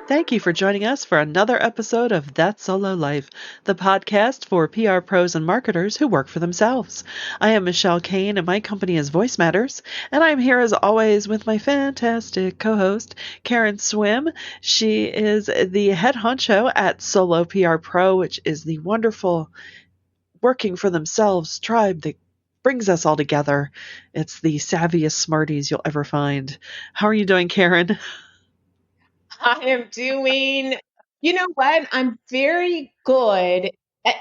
Thank you for joining us for another episode of That Solo Life, the podcast for PR pros and marketers who work for themselves. I am Michelle Kane, and my company is Voice Matters, and I'm here as always with my fantastic co-host, Karen Swim. She is the head honcho at Solo PR Pro, which is the wonderful working for themselves tribe that brings us all together. It's the savviest smarties you'll ever find. How are you doing, Karen? I am doing, you know what? I'm very good.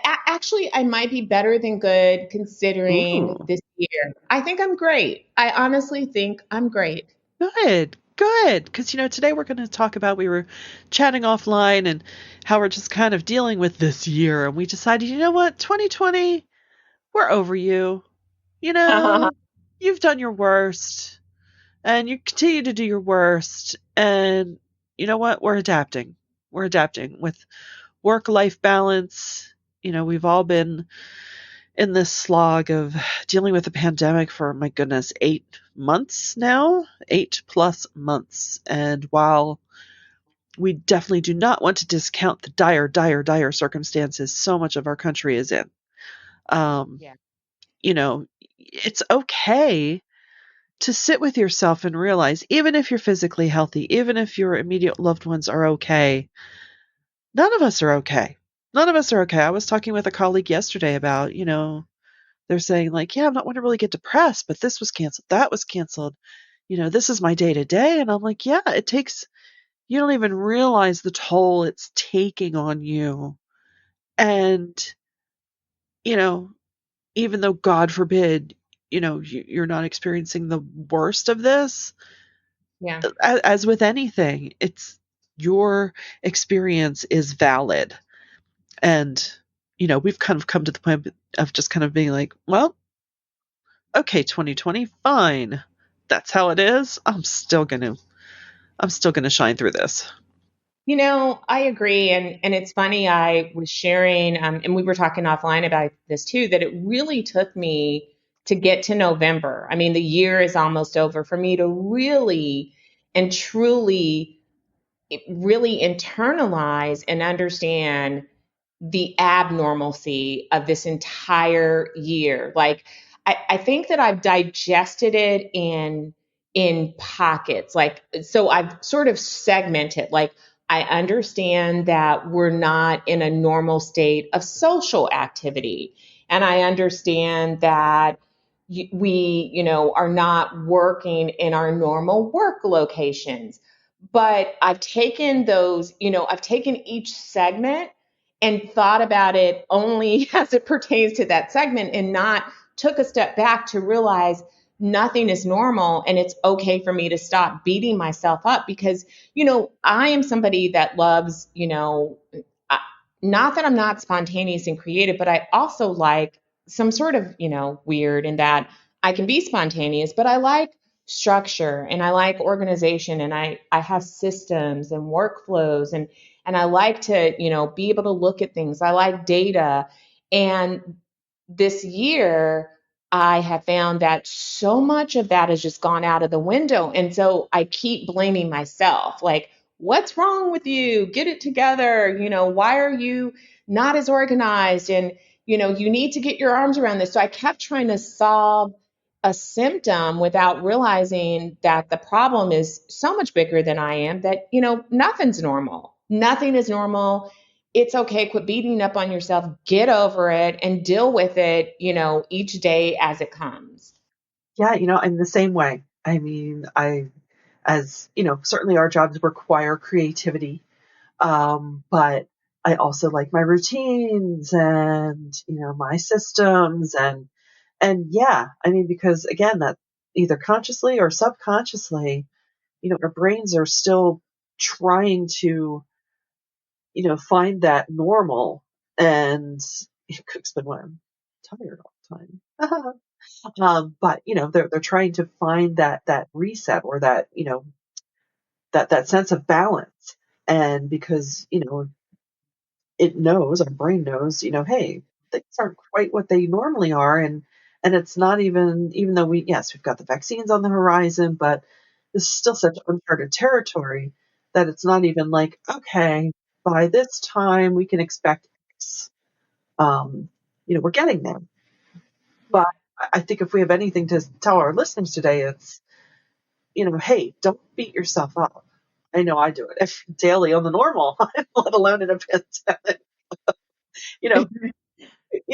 Actually, I might be better than good considering Ooh. this year. I think I'm great. I honestly think I'm great. Good, good. Because, today we're going to talk about, we were chatting offline and how we're just kind of dealing with this year. And we decided, you know what, 2020, we're over you. You know, you've done your worst and you continue to do your worst. And you know what? We're adapting. We're adapting with work-life balance. We've all been in this slog of dealing with the pandemic for, my goodness, 8 months now, 8+ months. And while we definitely do not want to discount the dire, dire, dire circumstances so much of our country is in, um, Yeah. you know, it's okay to sit with yourself and realize, even if you're physically healthy, even if your immediate loved ones are okay, none of us are okay. None of us are okay. I was talking with a colleague yesterday about, they're saying like, yeah, I'm not one to really get depressed, but this was canceled, that was canceled. This is my day to day. And I'm like, yeah, you don't even realize the toll it's taking on you. And, you know, even though God forbid, you're not experiencing the worst of this, Yeah. as with anything, it's your experience is valid. And, we've kind of come to the point of just kind of being like, well, okay, 2020, fine. That's how it is. I'm still gonna shine through this. I agree. And it's funny, I was sharing, and we were talking offline about this too, that it really took me to get to November. I mean, the year is almost over for me to really and truly really internalize and understand the abnormalcy of this entire year. Like I think that I've digested it in pockets. Like so I've sort of segmented. Like I understand that we're not in a normal state of social activity. And I understand that we, are not working in our normal work locations. But I've taken those, I've taken each segment and thought about it only as it pertains to that segment and not took a step back to realize nothing is normal and it's okay for me to stop beating myself up because I am somebody that loves not that I'm not spontaneous and creative, but I also like some sort of weird in that I can be spontaneous, but I like structure and I like organization and I have systems and workflows and I like to, be able to look at things. I like data. And this year, I have found that so much of that has just gone out of the window. And so I keep blaming myself like, what's wrong with you? Get it together. Why are you not as organized? And, you need to get your arms around this. So I kept trying to solve a symptom without realizing that the problem is so much bigger than I am that, nothing's normal. Nothing is normal. It's okay. Quit beating up on yourself. Get over it and deal with it, each day as it comes. Yeah, I'm the same way. I mean, certainly our jobs require creativity, but I also like my routines and, my systems and yeah, I mean, because again, that either consciously or subconsciously, our brains are still trying to, find that normal. And it could explain why I'm tired all the time. But they're trying to find that reset or that that sense of balance. And because it knows, our brain knows, hey, things aren't quite what they normally are, and it's not even though we've got the vaccines on the horizon, but this is still such uncharted territory that it's not even like, okay, by this time we can expect X. Um, we're getting there. But Yeah. I think if we have anything to tell our listeners today, it's, hey, don't beat yourself up. I know I do it daily on the normal, let alone in a pandemic. You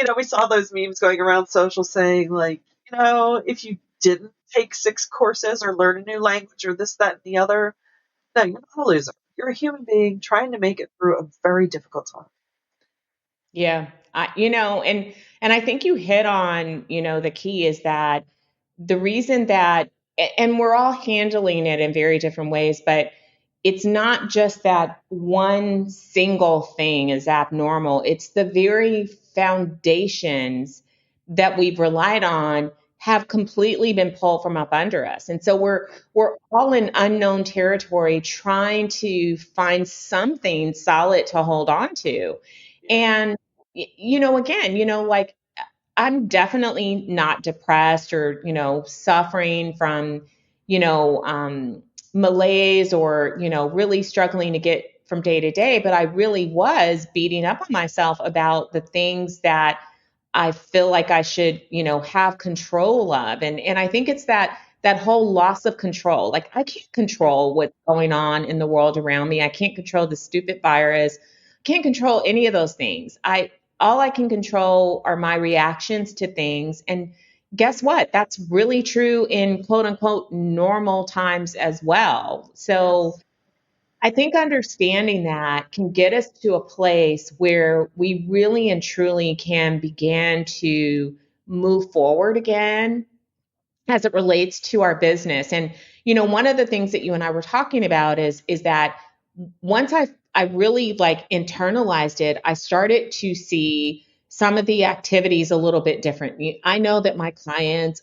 know, we saw those memes going around social saying like, if you didn't take 6 courses or learn a new language or this, that, and the other, no, you're not a loser. You're a human being trying to make it through a very difficult time. Yeah. And I think you hit on, the key is that the reason that, and we're all handling it in very different ways, but it's not just that one single thing is abnormal. It's the very foundations that we've relied on have completely been pulled from up under us. And so we're all in unknown territory trying to find something solid to hold on to. Yeah. And again, like I'm definitely not depressed or, suffering from, you know, um, malaise or, really struggling to get from day to day. But I really was beating up on myself about the things that I feel like I should, have control of. And I think it's that whole loss of control. Like I can't control what's going on in the world around me. I can't control the stupid virus. Can't control any of those things. I All I can control are my reactions to things. And guess what? That's really true in quote unquote normal times as well. So Yes. I think understanding that can get us to a place where we really and truly can begin to move forward again as it relates to our business. And one of the things that you and I were talking about is that once I really like internalized it, I started to see some of the activities a little bit different. I know that my clients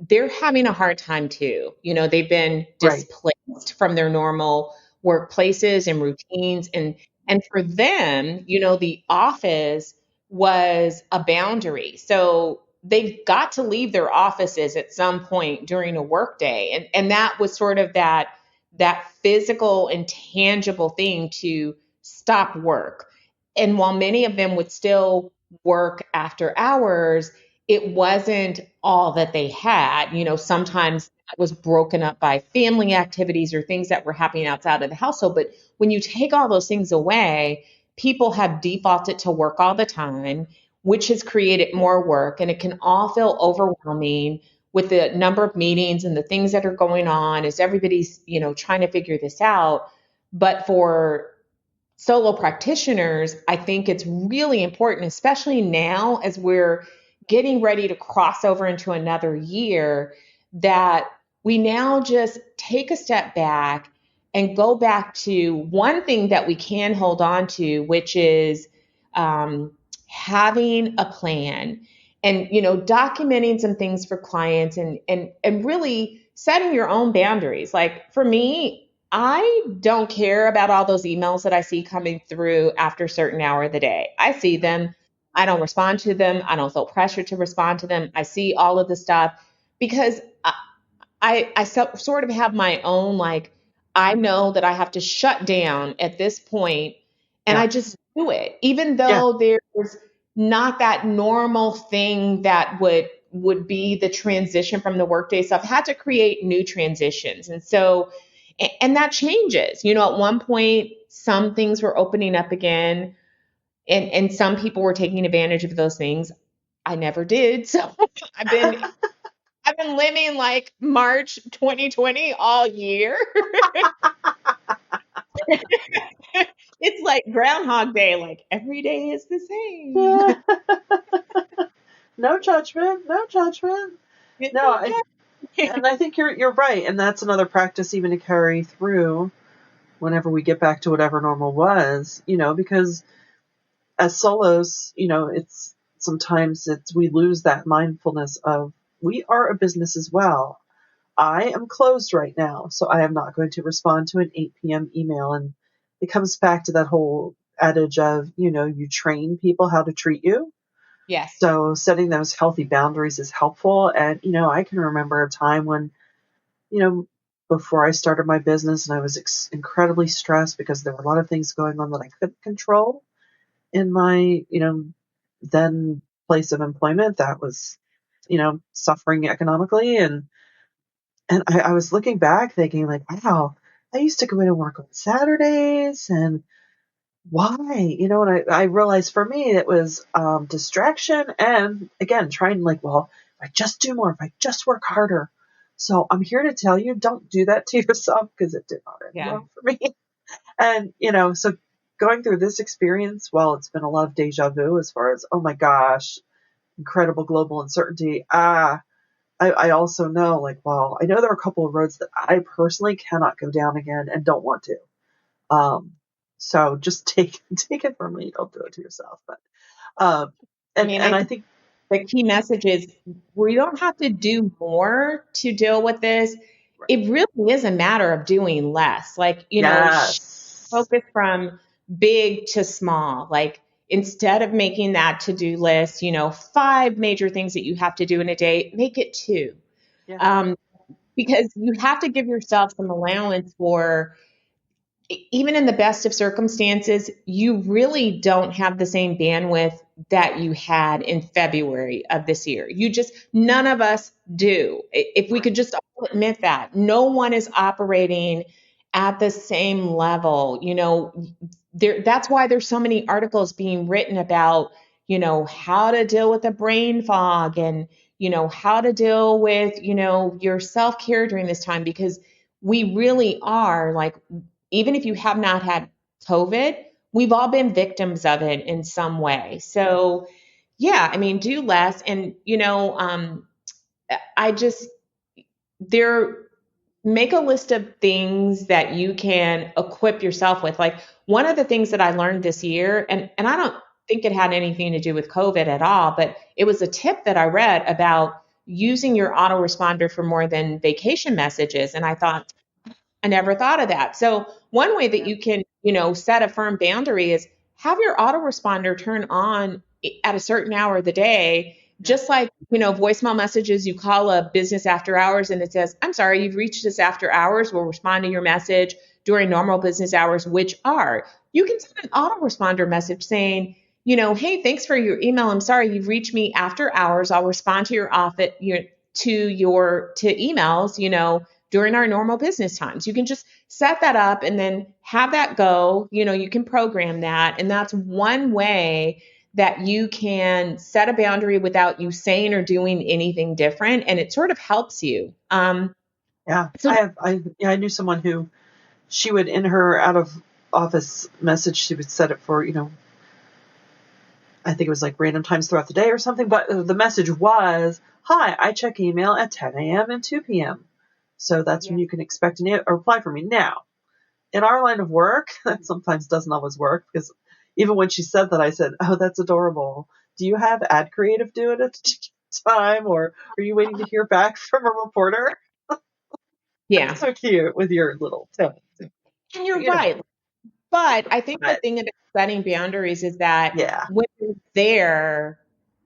they're having a hard time too. They've been Right. displaced from their normal workplaces and routines, and for them, the office was a boundary. So they got to leave their offices at some point during a workday. And that was sort of that physical and tangible thing to stop work. And while many of them would still work after hours, it wasn't all that they had. Sometimes that was broken up by family activities or things that were happening outside of the household. But when you take all those things away, people have defaulted to work all the time, which has created more work. And it can all feel overwhelming with the number of meetings and the things that are going on as everybody's, trying to figure this out. But for solo practitioners, I think it's really important, especially now as we're getting ready to cross over into another year, that we now just take a step back and go back to one thing that we can hold on to, which is um, having a plan and documenting some things for clients and really setting your own boundaries. Like for me, I don't care about all those emails that I see coming through after a certain hour of the day. I see them. I don't respond to them. I don't feel pressure to respond to them. I see all of the stuff because sort of have my own, like, I know that I have to shut down at this point and Yeah. I just do it, even Yeah. though there's not that normal thing that would be the transition from the workday. So I've had to create new transitions. And so, and that changes. At one point, some things were opening up again and some people were taking advantage of those things. I never did. So I've been I've been living like March 2020 all year. It's like Groundhog Day, like every day is the same. Yeah. No judgment. No judgment. It's No, okay. and I think you're right, and that's another practice even to carry through whenever we get back to whatever normal was. Because as solos, it's sometimes we lose that mindfulness of we are a business as well. I am closed right now, so I am not going to respond to an 8 p.m. email. And it comes back to that whole adage of, you train people how to treat you. Yes. So setting those healthy boundaries is helpful. And, I can remember a time when, you know, before I started my business, and I was incredibly stressed because there were a lot of things going on that I couldn't control in my, then place of employment that was, suffering economically. And I was looking back thinking like, wow, I used to go in and work on Saturdays, and why? And I realized for me it was distraction, and again, trying like, well, if I just do more, if I just work harder. So I'm here to tell you, don't do that to yourself because it did not end Yeah. well for me. And, so going through this experience, well, it's been a lot of deja vu as far as, oh my gosh, incredible global uncertainty. I also know, like, well, I know there are a couple of roads that I personally cannot go down again and don't want to. Um, so just take it from me. Don't do it to yourself. But I and mean, and I I think think the key message is we don't have to do more to deal with this. It really is a matter of doing less. Like, yes, focus from big to small. Like, instead of making that to do list, five major things that you have to do in a day, make it two. yeah, Um, because you have to give yourself some allowance for even in the best of circumstances, you really don't have the same bandwidth that you had in February of this year. None of us do. If we right, could just all admit that, no one is operating at the same level. That's why there's so many articles being written about, how to deal with the brain fog and, how to deal with, your self care during this time, because we really are like, even if you have not had COVID, we've all been victims of it in some way. So, yeah, I mean, do less. And, I just, there, make a list of things that you can equip yourself with. Like, one of the things that I learned this year, and I don't think it had anything to do with COVID at all, but it was a tip that I read about using your autoresponder for more than vacation messages. And I thought, I never thought of that. So one way that yeah, you can, set a firm boundary is have your autoresponder turn on at a certain hour of the day, yeah, just like, voicemail messages, you call a business after hours and it says, I'm sorry, you've reached us after hours. We'll respond to your message during normal business hours, which are, you can send an autoresponder message saying, hey, thanks for your email. I'm sorry, you've reached me after hours. I'll respond to your office, to emails, during our normal business times. You can just set that up and then have that go. You can program that. And that's one way that you can set a boundary without you saying or doing anything different. And it sort of helps you. yeah. So, I knew someone who she would in her out of office message she would set it for I think it was like random times throughout the day or something, but the message was, hi, I check email at 10 a.m. and 2 p.m. So that's when yeah, you can expect a reply from me. Now, in our line of work, that sometimes doesn't always work because even when she said that, I said, oh, that's adorable. Do you have ad creative do it at a time, or are you waiting to hear back from a reporter? yeah. That's so cute with your little tone. And you're You know, right. But I think the but thing about setting boundaries is that yeah, when you're there,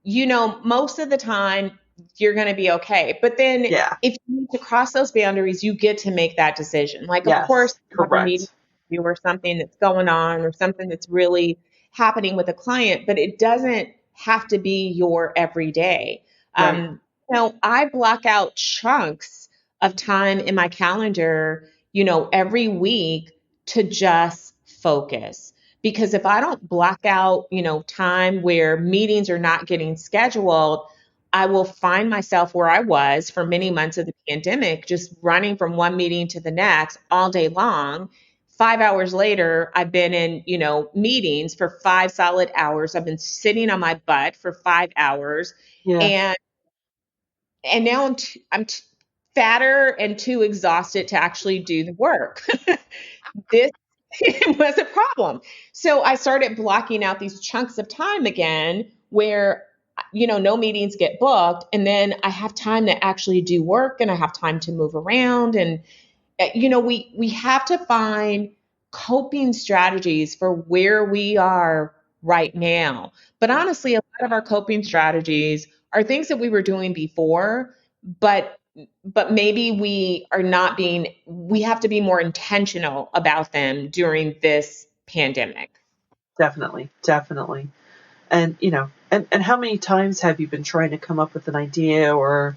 most of the time you're going to be okay. But then yeah, if you need to cross those boundaries, you get to make that decision. Like, of course, yes, you have a meeting correct, with you or something that's going on or something that's really happening with a client, but it doesn't have to be your everyday. right, I block out chunks of time in my calendar, every week to just focus. Because if I don't block out, time where meetings are not getting scheduled, I will find myself where I was for many months of the pandemic, just running from one meeting to the next all day long. 5 hours later, I've been in, meetings for 5 solid hours. I've been sitting on my butt for 5 hours. yeah, And now I'm fatter and too exhausted to actually do the work. This was a problem. So I started blocking out these chunks of time again where no meetings get booked, and then I have time to actually do work and I have time to move around. And we have to find coping strategies for where we are right now. But yeah, honestly, a lot of our coping strategies are things that we were doing before, but but maybe we have to be more intentional about them during this pandemic. Definitely, definitely. And and how many times have you been trying to come up with an idea or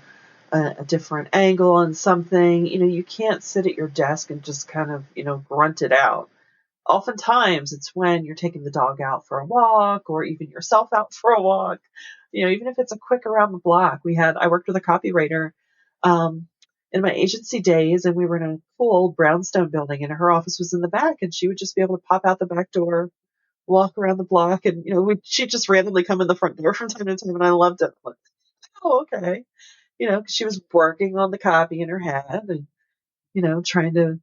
a different angle on something? You can't sit at your desk and just kind of grunt it out. Oftentimes it's when you're taking the dog out for a walk or even yourself out for a walk. Even if it's a quick around the block. I worked with a copywriter um, in my agency days, and we were in a cool old brownstone building, and her office was in the back, and she would just be able to pop out the back door, walk around the block, and she'd just randomly come in the front door from time to time, and I loved it. I'm like, oh, okay, 'cause she was working on the copy in her head, and trying to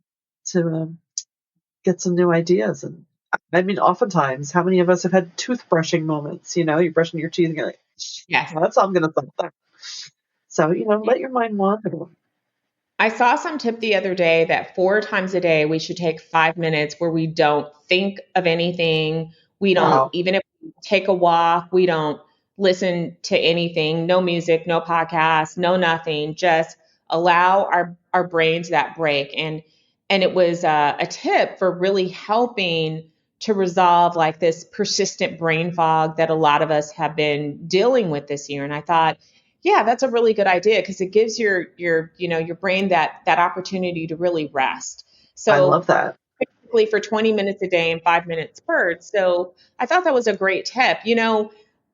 get some new ideas. And I mean, oftentimes, how many of us have had toothbrushing moments? You're brushing your teeth and you're like, Yes. that's how I'm going to solve that. So, let your mind wander. I saw some tip the other day that 4 times a day we should take 5 minutes where we don't think of anything. We don't, Wow. even if we take a walk, we don't listen to anything, no music, no podcast, no nothing. Just allow our brains that break. And it was a tip for really helping to resolve like this persistent brain fog that a lot of us have been dealing with this year. And I thought, yeah, that's a really good idea because it gives your brain that opportunity to really rest. I love So that. basically for 20 minutes a day and 5 minutes spurts. So I thought that was a great tip.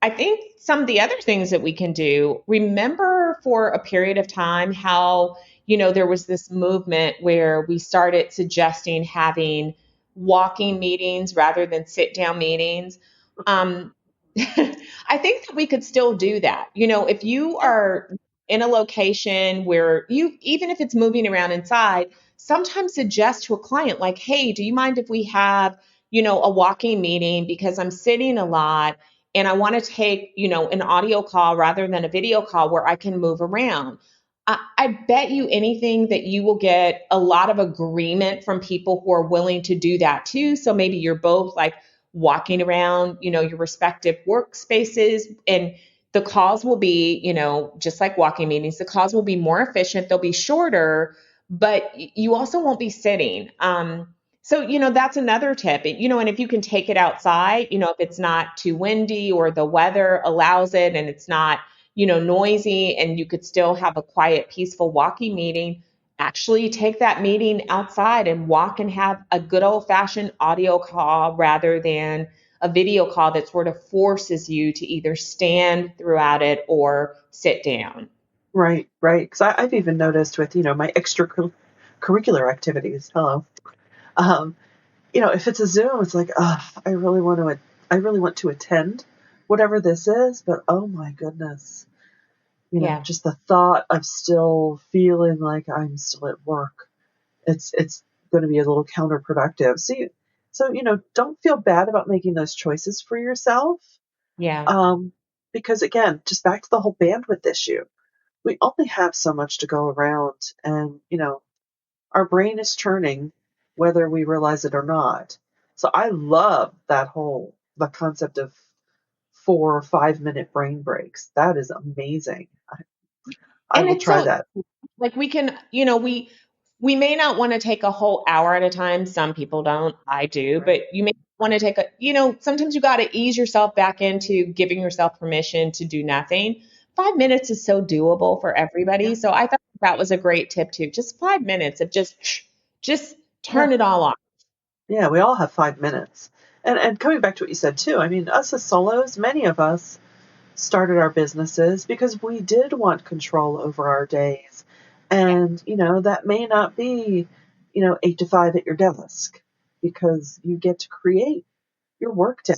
I think some of the other things that we can do, remember for a period of time how, there was this movement where we started suggesting having walking meetings rather than sit down meetings. Um, I think that we could still do that. If you Yeah. are in a location where even if it's moving around inside, sometimes suggest to a client, like, hey, do you mind if we have, a walking meeting because I'm sitting a lot and I want to take, an audio call rather than a video call where I can move around. I bet you anything that you will get a lot of agreement from people who are willing to do that too. So maybe you're both like walking around, your respective workspaces, and the calls will be, just like walking meetings, the calls will be more efficient, they'll be shorter, but you also won't be sitting. So, that's another tip. And if you can take it outside, if it's not too windy or the weather allows it and it's not, noisy, and you could still have a quiet, peaceful walking meeting, actually take that meeting outside and walk and have a good old fashioned audio call rather than a video call that sort of forces you to either stand throughout it or sit down. Right, right. Because I've even noticed with, my extracurricular activities. Hello. Um, if it's a Zoom, it's like, I really want to attend whatever this is, but oh my goodness, Yeah. just the thought of still feeling like I'm still at work, it's going to be a little counterproductive. So don't feel bad about making those choices for yourself. Yeah. Um, because again, just back to the whole bandwidth issue, we only have so much to go around, and our brain is churning whether we realize it or not. So I love the concept of 4 or 5 minute brain breaks. That is amazing. I And will it's try so that. like we can, we may not want to take a whole hour at a time. Some people don't. I do, Right. but you may want to take sometimes you got to ease yourself back into giving yourself permission to do nothing. 5 minutes is so doable for Yeah. everybody. So I thought that was a great tip too. Just 5 minutes of just Yeah. turn it all on. Yeah. We all have 5 minutes. And coming back to what you said too, I mean, us as solos, many of us started our businesses because we did want control over our days. Yeah. And, that may not be, 8 to 5 at your desk because you get to create your workday.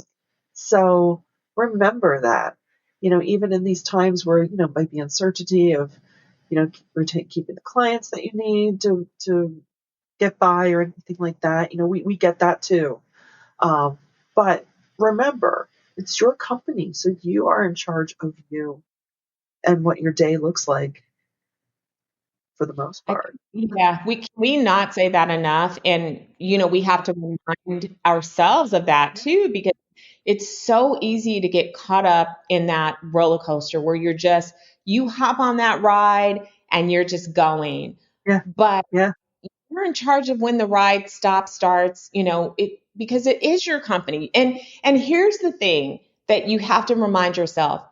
So remember that, even in these times where, might be uncertainty of, keeping the clients that you need to get by or anything like that, we get that too. Um, but remember, it's your company, so you are in charge of you and what your day looks like for the most I part. think, yeah, we not say that enough, and we have to remind ourselves of that Yeah. too, because it's so easy to get caught up in that roller coaster where you hop on that ride and you're just going. Yeah. But Yeah. you're in charge of when the ride stop starts, it because it is your company. And here's the thing that you have to remind yourself.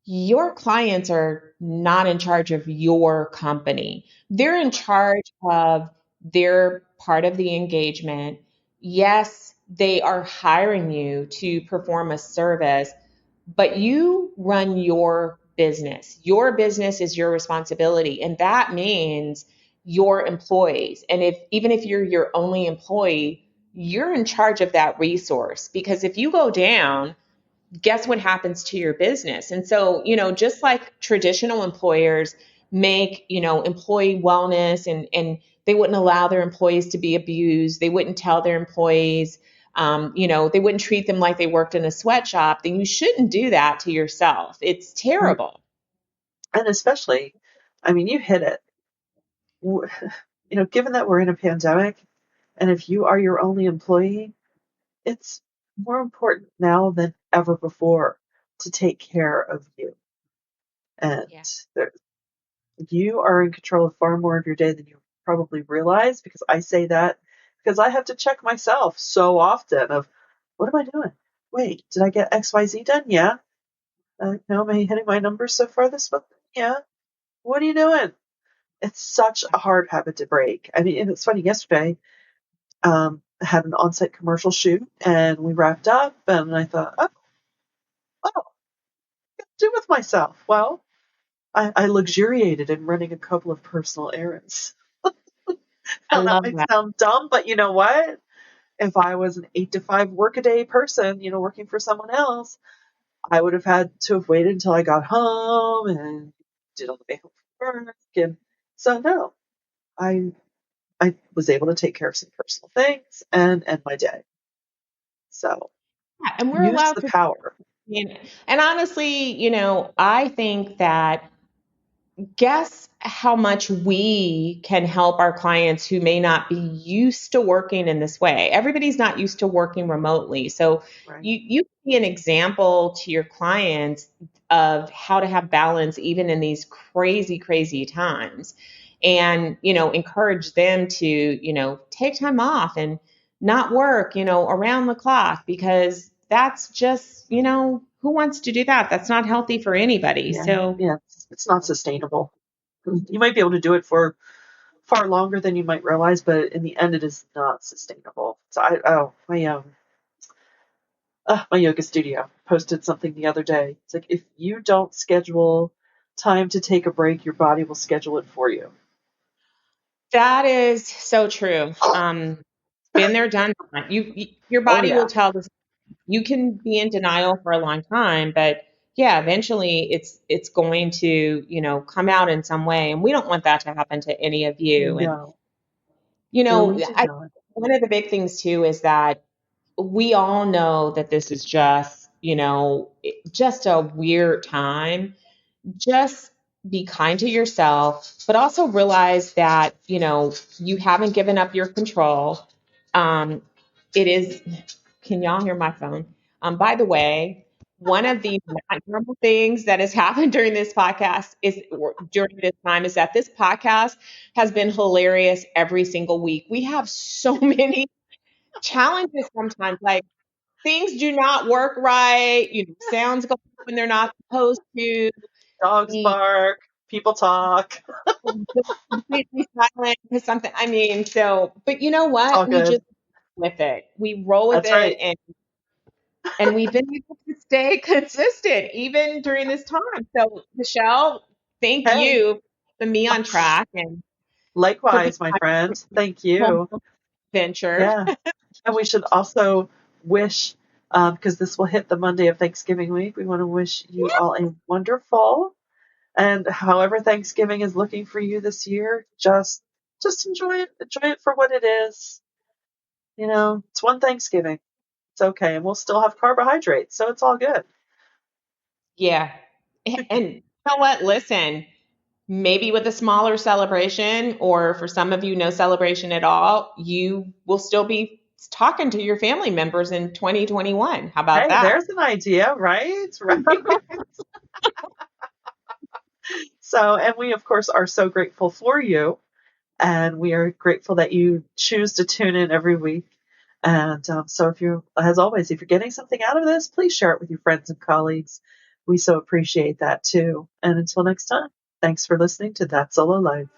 Your clients are not in charge of your company. They're in charge of their part of the engagement. Yes, they are hiring you to perform a service, but you run your business. Your business is your responsibility. And that means your employees. And if even if you're your only employee, you're in charge of that resource. Because if you go down, guess what happens to your business? And so, just like traditional employers make, employee wellness and they wouldn't allow their employees to be abused, they wouldn't tell their employees, they wouldn't treat them like they worked in a sweatshop, then you shouldn't do that to yourself. It's Right. terrible. And especially, I mean, you hit it. Given that we're in a pandemic, and if you are your only employee, it's more important now than ever before to take care of you. And Yeah. there, you are in control of far more of your day than you probably realize, because I say that because I have to check myself so often of, what am I doing? Wait, did I get XYZ done? Yeah. No, am I hitting my numbers so far this month? Yeah. What are you doing? It's such a hard habit to break. I mean, and it's funny, yesterday, I had an on-site commercial shoot and we wrapped up and I thought, oh, what do I do with myself? Well, I luxuriated in running a couple of personal errands. I Now that love might that. sound dumb, but you know what? If I was an 8 to 5 workaday person, working for someone else, I would have had to have waited until I got home and did all the way home from work. And so no, I I was able to take care of some personal things and end my day. So Yeah, and we're use allowed the to, power. and honestly, I think that guess how much we can help our clients who may not be used to working in this way. Everybody's not used to working remotely. So Right. you can be an example to your clients of how to have balance even in these crazy, crazy times. And, encourage them to, take time off and not work, around the clock because that's just, who wants to do that? That's not healthy for anybody. Yeah. So Yeah. It's not sustainable. You might be able to do it for far longer than you might realize, but in the end, it is not sustainable. So my yoga studio posted something the other day. It's like, if you don't schedule time to take a break, your body will schedule it for you. that is so true. Been there, done that. Your Oh body will yeah. tell this. You can be in denial for a long time, but yeah, eventually it's going to, come out in some way, and we don't want that to happen to any of you. And No. No, we do not. one of the big things too is that we all know that this is just, just a weird time. Just be kind to yourself, but also realize that, you haven't given up your control. Um, it is, can y'all hear my phone? By the way, one of the not normal things that has happened during this podcast is or during this time is that this podcast has been hilarious every single week. We have so many challenges sometimes, like things do not work right, sounds go when they're not supposed to. Dogs We bark, people talk. go completely silent because something, I mean, so, but you know It's all what? We good. just with it. We roll with That's it, right. and we've been able to stay consistent even during this time. So, Michelle, thank Hey, you for me on track and for being likewise, my my friend. Thank you. home venture. Yeah. And we should also wish, because this will hit the Monday of Thanksgiving week, we want to wish you all a wonderful, and however Thanksgiving is looking for you this year, just enjoy it. Enjoy it for what it is. It's one Thanksgiving. It's okay. And we'll still have carbohydrates, so it's all good. Yeah. And you know what? Listen, maybe with a smaller celebration, or for some of you, no celebration at all, you will still be talking to your family members in 2021. How about Hey, that? there's an idea, right? Right. So, and we, of course, are so grateful for you. And we are grateful that you choose to tune in every week. And so, if you, as always, if you're getting something out of this, please share it with your friends and colleagues. We so appreciate that too. And until next time, thanks for listening to That's Solo Life.